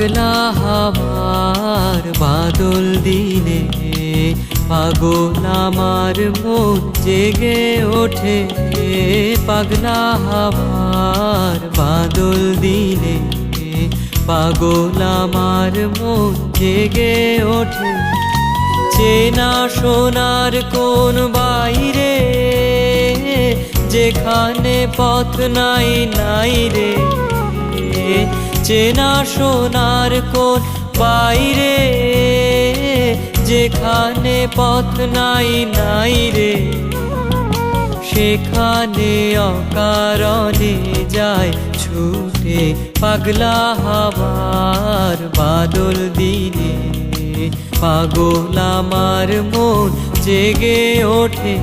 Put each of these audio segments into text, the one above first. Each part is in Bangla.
পাগলা হাওয়ার বাদল দিনে পাগল আমার মন জেগে ওঠে। পাগলা হাওয়ার বাদল দিনে পাগল আমার মন জেগে ওঠে। চেনা সোনার কোন বাইরে যেখানে পথ নাই নাই রে। চেনা সোনার কোন বাইরে যেখানে পথ নাই নাই রে। সেখানে অকারণে যায় ছুটে পাগলা হাওয়ার বাদল দিনে পাগল আমার মন জেগে ওঠে।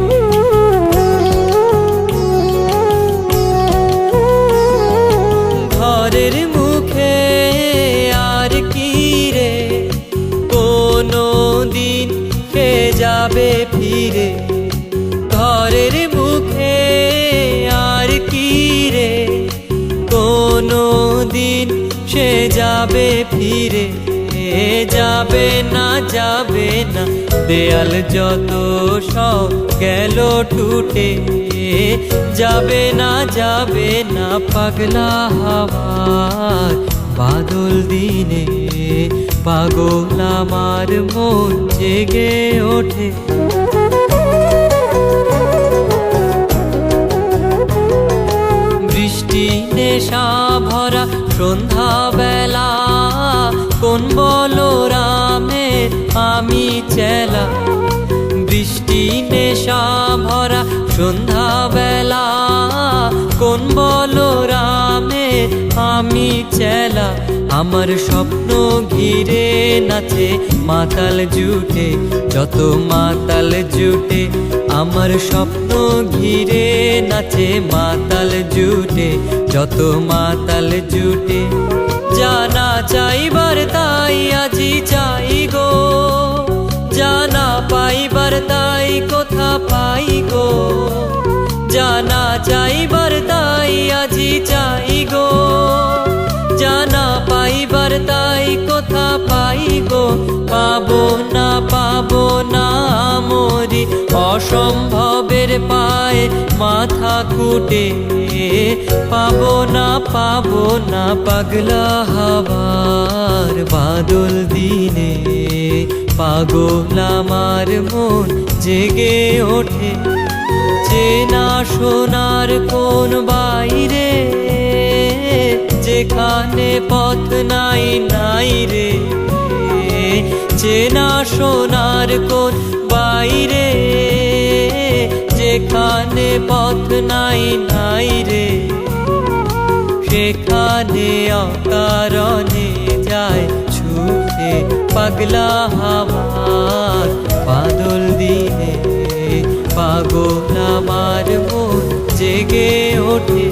ঘরের মুখে আর কি রে কোনো দিন সে যাবে ফিরে। ঘরের মুখে আর কি রে কোনো দিন সে যাবে ফিরে। যাবে না দেয়াল যত সব গেল টুটে। যাবে না পাগলা হাওয়ার বাদল দিনে পাগল আমার মন জেগে ওঠে। বৃষ্টি নেশা ভরা সন্ধ্যা বেলা কোন বলরামে আমি চেলা। বৃষ্টি নেশা ভরা সন্ধ্যা বেলা কোন বলরামে আমি চেলা। আমার স্বপ্ন ঘিরে নাচে মাতাল জুটে যত মাতাল জুটে। আমার স্বপ্ন ঘিরে নাচে মাতাল জুটে যত মাতাল জুটে। জানা চাইবার তাই আজি চাই গো, জানা পাইবার তাই কোথা পাই গো। জানা চাইবার তাই আজি চাই গো, জানা পাইবার তাই কোথা পাই গো। পাবো না মরি অসম্ভবের পায়ে মাথা কুটে। পাবো না পাগলা হাওয়ার বাদল দিনে পাগল আমার মন জেগে ওঠে। চেনা সোনার কোন বাইরে যেখানে পথ নাই নাই রে। চেনা সোনার কোন বাইরে যেখানে পথ নাই নাই রে। সেখানে অকারণে যায় ছুটে পাগলা হাওয়ার বাদল দিনে পাগল আমার মন জেগে ওঠে।